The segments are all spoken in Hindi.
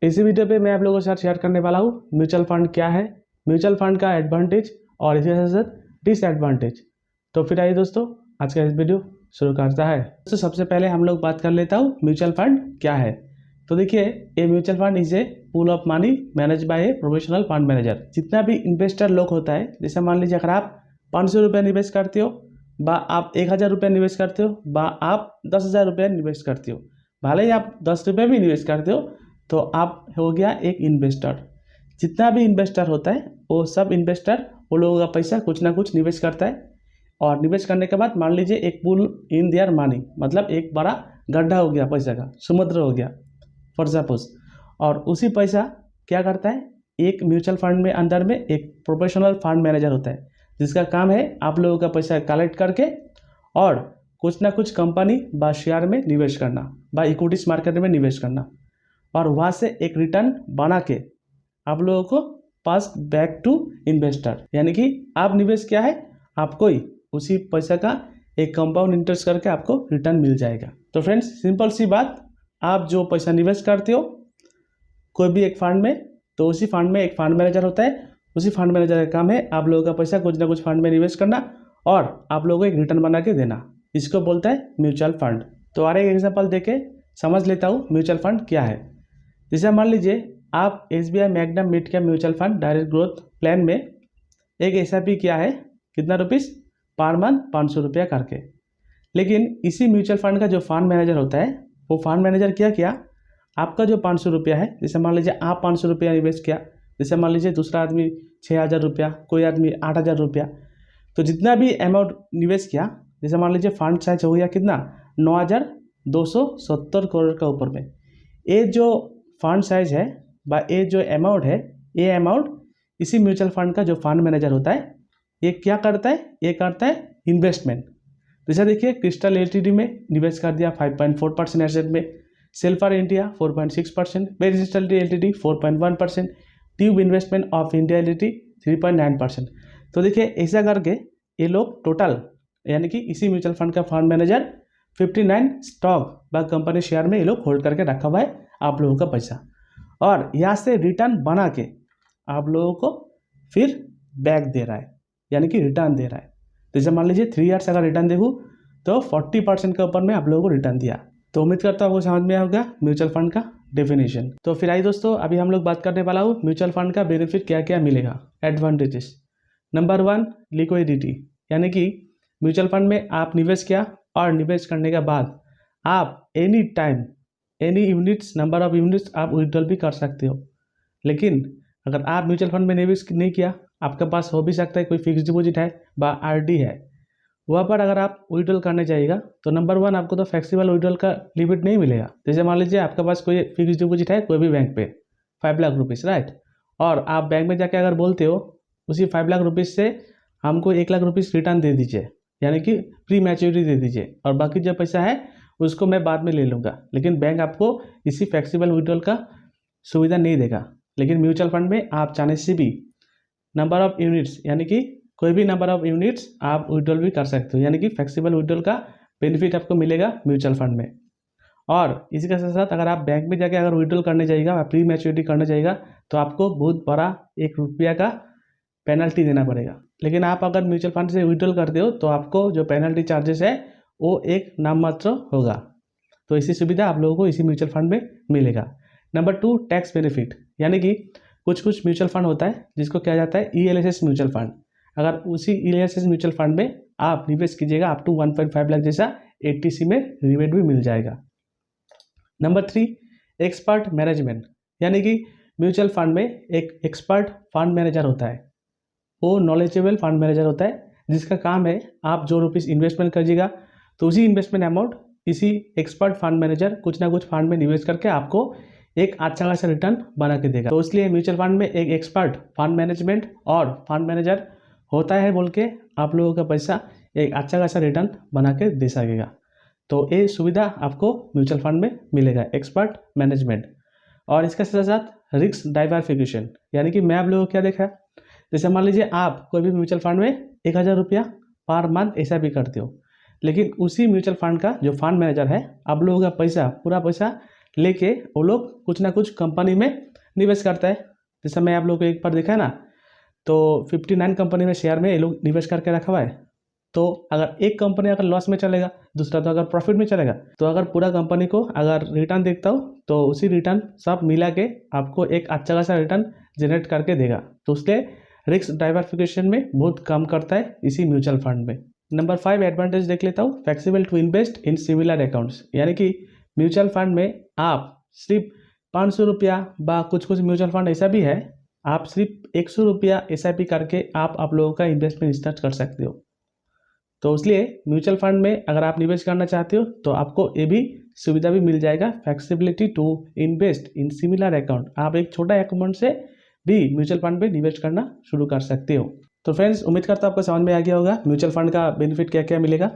इसी वीडियो पे मैं आप लोगों के साथ शेयर करने वाला हूँ म्यूचुअल फंड क्या है, म्यूचुअल फंड का एडवांटेज और इसके साथ साथ डिसएडवांटेज। तो फिर आइए दोस्तों, आज का इस वीडियो शुरू करता है। दोस्तों सबसे पहले हम लोग बात कर लेता हूँ म्यूचुअल फंड क्या है। तो देखिए, ये mutual fund is a pool of money manage by a professional fund manager. जितना भी इन्वेस्टर लोग होता है, जैसे मान लीजिए अगर आप 500 रुपये निवेश करते हो, बा आप 1000 रुपये निवेश करते हो, बा आप 10,000 रुपये निवेश करते हो, भले ही आप 10 रुपये भी निवेश करते हो तो आप हो गया एक इन्वेस्टर। जितना भी इन्वेस्टर होता है वो सब इन्वेस्टर वो लोगों का पैसा कुछ ना कुछ निवेश करता है, और निवेश करने के बाद मान लीजिए एक पूल इन देयर मनी, मतलब एक बड़ा गड्ढा हो गया, पैसा का समुद्र हो गया फॉर सपोज। और उसी पैसा क्या करता है, एक म्यूचुअल फंड में अंदर में एक प्रोफेशनल फंड मैनेजर होता है जिसका काम है आप लोगों का पैसा कलेक्ट करके और कुछ ना कुछ कंपनी बा शेयर में निवेश करना, बा इक्विटीज मार्केट में निवेश करना, और वहाँ से एक रिटर्न बना के आप लोगों को पास बैक टू इन्वेस्टर। यानी कि आप निवेश किया है, आपको ही उसी पैसा का एक कंपाउंड इंटरेस्ट करके आपको रिटर्न मिल जाएगा। तो फ्रेंड्स, सिंपल सी बात, आप जो पैसा निवेश करते हो कोई भी एक फंड में, तो उसी फंड में एक फंड मैनेजर होता है। उसी फंड मैनेजर का काम है आप लोगों का पैसा कुछ ना कुछ फंड में निवेश करना और आप लोगों को एक रिटर्न बना के देना। इसको बोलता है म्यूचुअल फंड। तो और एक एग्जाम्पल देके समझ लेता हूँ म्यूचुअल फंड क्या है। जैसे मान लीजिए आप SBI magnum mid cap mutual fund direct growth plan में एक SIP किया है, कितना रुपीस पर मंथ 500 रुपया करके। लेकिन इसी म्यूचुअल फंड का जो फंड मैनेजर होता है, वो फंड मैनेजर क्या किया, आपका जो 500 रुपया है, जैसे मान लीजिए आप 500 रुपया निवेश किया, जैसे मान लीजिए दूसरा आदमी 6000 रुपया, कोई आदमी 8000 रुपया, तो जितना भी अमाउंट निवेश किया, जैसे मान लीजिए फंड साइज हो गया कितना 9270 करोड़ का ऊपर में। ये जो फंड साइज है बा ये जो अमाउंट है, ये अमाउंट इसी म्यूचुअल फंड का जो फंड मैनेजर होता है ये क्या करता है, ये करता है इन्वेस्टमेंट। जैसे देखिए, क्रिस्टल LTD में निवेश कर दिया 5.4% एसेट में, सेल्फर इंडिया 4.6%, बेरिस्टल LTD 4.1%, tube investment of India LTD 3.9%। तो देखिए ऐसा करके ये लोग टोटल, यानी कि इसी म्यूचुअल फंड का फंड मैनेजर 59 स्टॉक व कंपनी शेयर में ये लोग होल्ड करके रखा हुआ है आप लोगों का पैसा, और यहाँ से रिटर्न बना के आप लोगों को फिर बैक दे रहा है, यानी कि रिटर्न दे रहा है। जैसे मान लीजिए 3 ईयर्स अगर रिटर्न देखूँ तो 40% के ऊपर में आप लोगों को रिटर्न दिया। तो उम्मीद करता हूँ आपको समझ में आएगा म्यूचुअल फंड का डेफिनेशन। तो फिर आइए दोस्तों, अभी हम लोग बात करने वाला हूँ म्यूचुअल फंड का बेनिफिट क्या क्या मिलेगा, एडवांटेजेस। नंबर 1, लिक्विडिटी, यानी कि म्यूचुअल फंड में आप निवेश किया और निवेश करने के बाद आप any time any units, number of units आप विड्रॉल भी कर सकते हो। लेकिन अगर आप म्यूचुअल फंड में निवेश नहीं किया, आपके पास हो भी सकता है कोई फिक्स डिपॉजिट है बा RD है, वहाँ पर अगर आप विड्रॉल करने जाइएगा तो नंबर 1 आपको तो फ्लेक्सिबल विड्रॉल का लिमिट नहीं मिलेगा। जैसे मान लीजिए आपके पास कोई फिक्स डिपॉजिट है कोई भी बैंक पे 5 लाख रुपीज़, राइट, और आप बैंक में जाके अगर बोलते हो उसी 5 लाख रुपीज़ से हमको 1 लाख रुपीज़ रिटर्न दे दीजिए, यानी कि प्री मैच्योरिटी दे दीजिए, और बाकी जो पैसा है उसको मैं बाद में ले लूँगा, लेकिन बैंक आपको इसी फ्लेक्सिबल विड्रॉल का सुविधा नहीं देगा। लेकिन म्यूचुअल फंड में आप चाहने से भी नंबर ऑफ यूनिट्स, यानी कि कोई भी नंबर ऑफ यूनिट्स आप विड्रॉल भी कर सकते हो, यानी कि फ्लेक्सिबल विड्रॉल का बेनिफिट आपको मिलेगा म्यूचुअल फंड में। और इसी के साथ साथ अगर आप बैंक में जाके अगर विड्रॉल करने जाइएगा, प्री मैच्योरिटी करने जाइएगा, तो आपको बहुत बड़ा 1 रुपया का पेनल्टी देना पड़ेगा। लेकिन आप अगर म्यूचुअल फंड से विड्रॉल करते हो तो आपको जो पेनल्टी चार्जेस है वो एक नाम मात्र होगा। तो इसी सुविधा आप लोगों को इसी म्यूचुअल फंड में मिलेगा। नंबर 2, टैक्स बेनिफिट, यानी कि कुछ म्यूचुअल फंड होता है जिसको क्या जाता है ELSS म्यूचुअल फंड। अगर उसी ELSS म्यूचुअल फंड में आप निवेश कीजिएगा अप टू 1.5 लाख जैसा 80C में रिबेट भी मिल जाएगा। नंबर 3, एक्सपर्ट मैनेजमेंट, यानी कि म्यूचुअल फंड में एक एक्सपर्ट फंड मैनेजर होता है, वो नॉलेजेबल फंड मैनेजर होता है जिसका काम है आप जो रुपीज़ इन्वेस्टमेंट करिएगा तो उसी इन्वेस्टमेंट अमाउंट इसी एक्सपर्ट फंड मैनेजर कुछ ना कुछ फंड में निवेश करके आपको एक अच्छा खासा रिटर्न बना के देगा। तो इसलिए म्यूचुअल फंड में एक एक्सपर्ट फंड मैनेजमेंट और फंड मैनेजर होता है बोल के आप लोगों का पैसा एक अच्छा खासा रिटर्न बना के दे सकेगा। तो ये सुविधा आपको म्यूचुअल फंड में मिलेगा, एक्सपर्ट मैनेजमेंट। और इसके साथ साथ रिस्क डाइवर्सिफिकेशन, यानी कि मैं आप लोगों को क्या देखा, जैसे मान लीजिए आप कोई भी म्यूचुअल फंड में 1000 रुपया पर मंथ SIP करते हो, लेकिन उसी म्यूचुअल फंड का जो फंड मैनेजर है आप लोगों का पैसा पूरा पैसा लेके वो लोग कुछ ना कुछ कंपनी में निवेश करता है। जैसा मैं आप लोग को एक बार देखा है ना, तो 59 कंपनी में शेयर में ये लोग निवेश करके रखा हुआ है। तो अगर एक कंपनी अगर लॉस में चलेगा, दूसरा तो अगर प्रॉफिट में चलेगा, तो अगर पूरा कंपनी को अगर रिटर्न देखता हो तो उसी रिटर्न सब मिला के आपको एक अच्छा खासा रिटर्न जनरेट करके देगा। तो उसके रिस्क डाइवर्सिफिकेशन में बहुत कम करता है इसी म्यूचुअल फंड में। नंबर 5 एडवांटेज देख लेता हूँ, flexible to invest in similar accounts. यानी कि म्यूचुअल फंड में आप सिर्फ 500 रुपया बा कुछ म्यूचुअल फंड ऐसा भी है, आप सिर्फ 100 रुपया SIP करके आप लोगों का इन्वेस्टमेंट स्टार्ट कर सकते हो। तो इसलिए म्यूचुअल फंड में अगर आप निवेश करना चाहते हो तो आपको ये भी सुविधा भी मिल जाएगा, flexibility to invest in similar account. आप एक छोटा अकाउंट से भी म्यूचुअल फंड में निवेश करना शुरू कर सकते हो। तो फ्रेंड्स, उम्मीद करता हूँ आपको समझ में आ गया होगा म्यूचुअल फंड का बेनिफिट क्या क्या मिलेगा।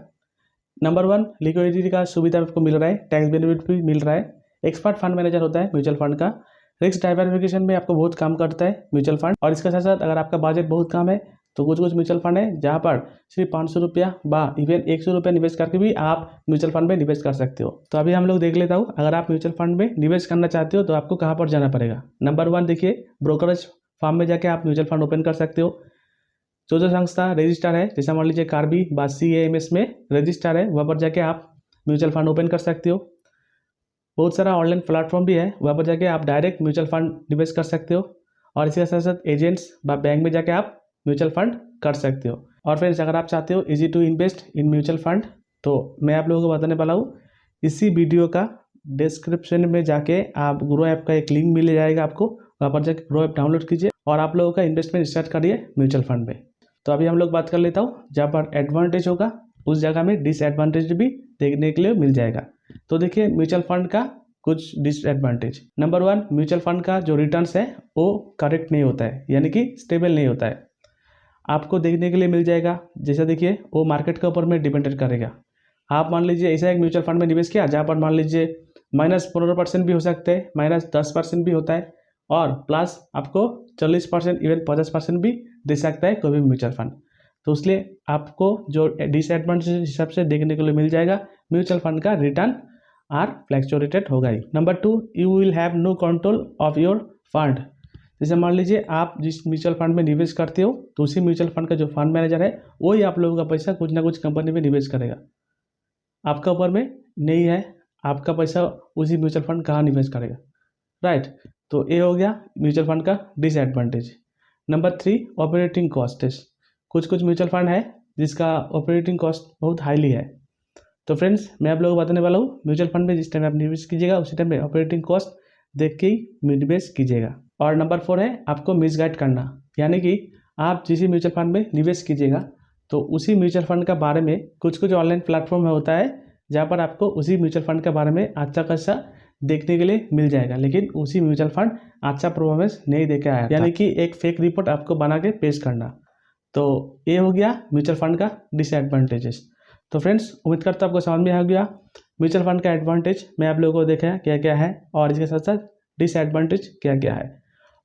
नंबर 1, लिक्विडिटी का सुविधा आपको मिल रहा है, टैक्स बेनिफिट भी मिल रहा है, एक्सपर्ट फंड मैनेजर होता है म्यूचुअल फंड का, रिस्क डाइवर्सिफिकेशन में आपको बहुत काम करता है म्यूचुअल फंड। और इसके साथ साथ अगर आपका बजट बहुत कम है तो कुछ म्यूचुअल फंड है जहाँ पर सिर्फ 500 रुपया बा इवन 100 रुपया निवेश करके भी आप म्यूचुअल फंड में निवेश कर सकते हो। तो अभी हम लोग देख लेता हूँ, अगर आप म्यूचुअल फंड में निवेश करना चाहते हो तो आपको कहाँ पर जाना पड़ेगा। नंबर 1 देखिए, ब्रोकरेज फर्म में जाके आप म्यूचुअल फंड ओपन कर सकते हो। जो संस्था रजिस्टर है, जैसा मान लीजिए कार्बी बा CAMS में रजिस्टर है, वहाँ पर जाके आप म्यूचुअल फंड ओपन कर सकते हो। बहुत सारा ऑनलाइन प्लेटफॉर्म भी है, वहाँ पर जाके आप डायरेक्ट म्यूचुअल फंड निवेश कर सकते हो। और इसके साथ साथ एजेंट्स व बैंक में जाके आप म्यूचुअल फंड कर सकते हो। और फ्रेंड्स, अगर आप चाहते हो easy to invest in mutual fund तो मैं आप लोगों को बताने वाला हूँ, इसी वीडियो का डिस्क्रिप्शन में जाके आप ग्रो ऐप का एक लिंक मिल जाएगा आपको, वहाँ पर जाके ग्रो ऐप डाउनलोड कीजिए और आप लोगों का इन्वेस्टमेंट स्टार्ट करिए म्यूचुअल फंड में। तो अभी हम लोग बात कर लेता हूँ, जहाँ पर एडवांटेज होगा उस जगह में डिसएडवांटेज भी देखने के लिए मिल जाएगा। तो देखिए, म्यूचुअल फंड का कुछ डिसएडवांटेज। नंबर 1, म्यूचुअल फंड का जो रिटर्न्स है वो करेक्ट नहीं होता है, यानी कि स्टेबल नहीं होता है। आपको देखने के लिए मिल जाएगा, जैसा देखिए वो मार्केट के ऊपर में डिपेंडेंट करेगा। आप मान लीजिए ऐसा एक म्यूचुअल फंड में निवेश किया जहाँ पर मान लीजिए -15% भी हो सकते हैं, -10% भी होता है, और प्लस आपको 40% इवन 50% भी दे सकता है कोई भी म्यूचुअल फंड। तो इसलिए आपको जो डिसएडवांटेज हिसाब से देखने के लिए मिल जाएगा, म्यूचुअल फंड का रिटर्न आर फ्लैक्चुएटेड होगा ही। Number 2, you will have no control of your fund. जैसे मान लीजिए आप जिस म्यूचुअल फंड में निवेश करते हो तो उसी म्यूचुअल फंड का जो फंड मैनेजर है वही आप लोगों का पैसा कुछ ना कुछ कंपनी में निवेश करेगा, आपका ऊपर में नहीं है आपका पैसा उसी म्यूचुअल फंड कहाँ निवेश करेगा, राइट। तो ये हो गया म्यूचुअल फंड का डिसएडवांटेज। Number 3, operating cost. कुछ म्यूचुअल फंड है जिसका ऑपरेटिंग कॉस्ट बहुत हाईली है। तो फ्रेंड्स, मैं आप लोगों को बताने वाला हूँ, म्यूचुअल फंड में जिस टाइम आप निवेश कीजिएगा उसी टाइम में ऑपरेटिंग कॉस्ट देख के ही निवेश कीजिएगा। और नंबर 4 है आपको मिसगाइड करना, यानी कि आप जिस म्यूचुअल फंड में निवेश कीजिएगा तो उसी म्यूचुअल फंड का बारे में कुछ ऑनलाइन प्लेटफॉर्म में होता है जहाँ पर आपको उसी म्यूचुअल फंड के बारे में अच्छा खासा देखने के लिए मिल जाएगा, लेकिन उसी म्यूचुअल फंड अच्छा परफॉर्मेंस नहीं दे के आया, यानी कि एक फेक रिपोर्ट आपको बना के पेश करना। तो ये हो गया म्यूचुअल फंड का डिसएडवांटेजेस। तो फ्रेंड्स, उम्मीद करता हूँ आपको समझ में आ गया म्यूचुअल फंड का एडवांटेज मैं आप लोगों को देखा है क्या क्या है और इसके साथ साथ डिसएडवांटेज क्या क्या है।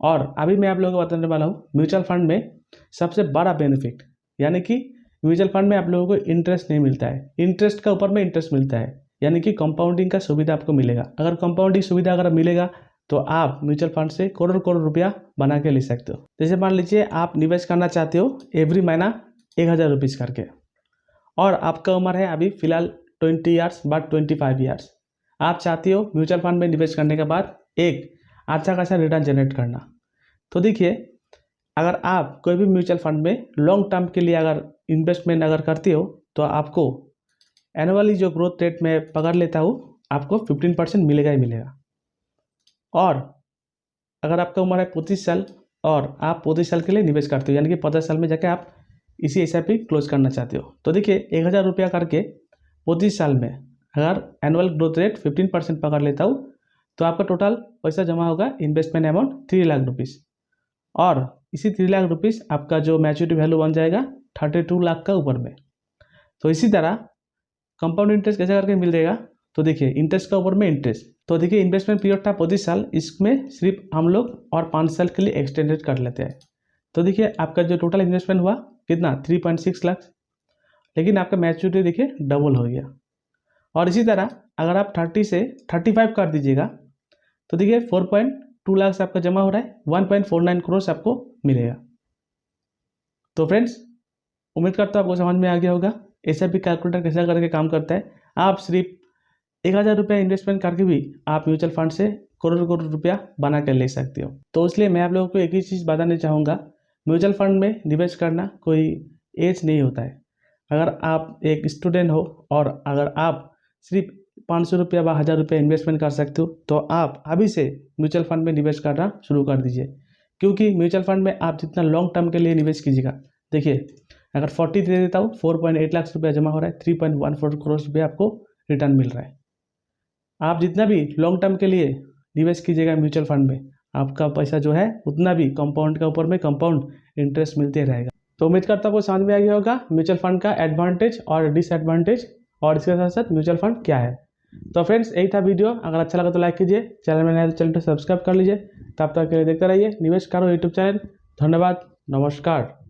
और अभी मैं आप लोगों को बताने वाला हूँ म्यूचुअल फंड में सबसे बड़ा बेनिफिट, यानी कि म्यूचुअल फंड में आप लोगों को इंटरेस्ट नहीं मिलता है, इंटरेस्ट का ऊपर में इंटरेस्ट मिलता है, यानी कि कंपाउंडिंग का सुविधा आपको मिलेगा। अगर कंपाउंडिंग सुविधा अगर मिलेगा तो आप म्यूचुअल फंड से करोड़ रुपया बना के ले सकते हो। जैसे मान लीजिए आप निवेश करना चाहते हो एवरी महीना 1000 रुपीज़ करके, और आपका उम्र है अभी फिलहाल 20 ईयर्स बट 25 ईयर्स। आप चाहते हो म्यूचुअल फंड में निवेश करने के बाद एक अच्छा खासा रिटर्न जनरेट करना। तो देखिए, अगर आप कोई भी म्यूचुअल फंड में लॉन्ग टर्म के लिए अगर इन्वेस्टमेंट अगर करते हो तो आपको एनुअली जो ग्रोथ रेट में पकड़ लेता हूँ आपको 15% मिलेगा ही मिलेगा। और अगर आपका उम्र है 25 साल और आप 25 साल के लिए निवेश करते हो, यानी कि 50 साल में जाके आप इसी SIP क्लोज करना चाहते हो, तो देखिए 1000 रुपया करके 25 साल में अगर एनुअल ग्रोथ रेट 15% पकड़ लेता हूँ तो आपका टोटल पैसा जमा होगा इन्वेस्टमेंट अमाउंट 3 लाख रुपीज़, और इसी 3 लाख रुपीज़ आपका जो मैच्योरिटी वैल्यू बन जाएगा 32 लाख का ऊपर में। तो इसी तरह कंपाउंड इंटरेस्ट कैसे करके मिल जाएगा, तो देखिए इंटरेस्ट का ऊपर में इंटरेस्ट। तो देखिए इन्वेस्टमेंट पीरियड था 25 साल, इसमें सिर्फ हम लोग और 5 साल के लिए एक्सटेंडेड कर लेते हैं। तो देखिए आपका जो टोटल इन्वेस्टमेंट हुआ कितना 3.6 लाख, लेकिन आपका मैच्योरिटी देखिए डबल हो गया। और इसी तरह अगर आप 30 से 35 कर दीजिएगा तो देखिए 4.2 लाख से आपका जमा हो रहा है, 1.49 करोड़ आपको मिलेगा। तो फ्रेंड्स, उम्मीद करता हूँ आपको समझ में आ गया होगा एसआईपी कैलकुलेटर कैसा करके काम करता है। आप सिर्फ 1000 रुपया इन्वेस्टमेंट करके भी आप म्यूचुअल फंड से करोड़ करोड़ रुपया बना कर ले सकते हो। तो इसलिए मैं आप लोगों को एक ही चीज़ बताना चाहूँगा, म्यूचुअल फंड में निवेश करना कोई एज नहीं होता है। अगर आप एक स्टूडेंट हो और अगर आप सिर्फ 500 रुपया व 1000 रुपया इन्वेस्टमेंट कर सकते हो तो आप अभी से म्यूचुअल फंड में निवेश करना शुरू कर दीजिए। क्योंकि म्यूचुअल फंड में आप जितना लॉन्ग टर्म के लिए निवेश कीजिएगा, देखिए अगर 40 दे देता हूँ 4.8 लाख रुपया जमा हो रहा है, 3.14 करोड़ रुपया आपको रिटर्न मिल रहा है। आप जितना भी लॉन्ग टर्म के लिए निवेश कीजिएगा म्यूचुअल फंड में, आपका पैसा जो है उतना भी कंपाउंड के ऊपर में कंपाउंड इंटरेस्ट मिलते रहेगा। तो उम्मीद करता हूँ समझ में आ गया होगा म्यूचुअल फंड का एडवांटेज और डिसएडवांटेज और इसके साथ साथ म्यूचुअल फंड क्या है। तो फ्रेंड्स, यही था वीडियो। अगर अच्छा लगा तो लाइक कीजिए, चैनल में नया तो चैनल को सब्सक्राइब कर लीजिए। तब तक के लिए देखते रहिए निवेश करो यूट्यूब चैनल। धन्यवाद, नमस्कार।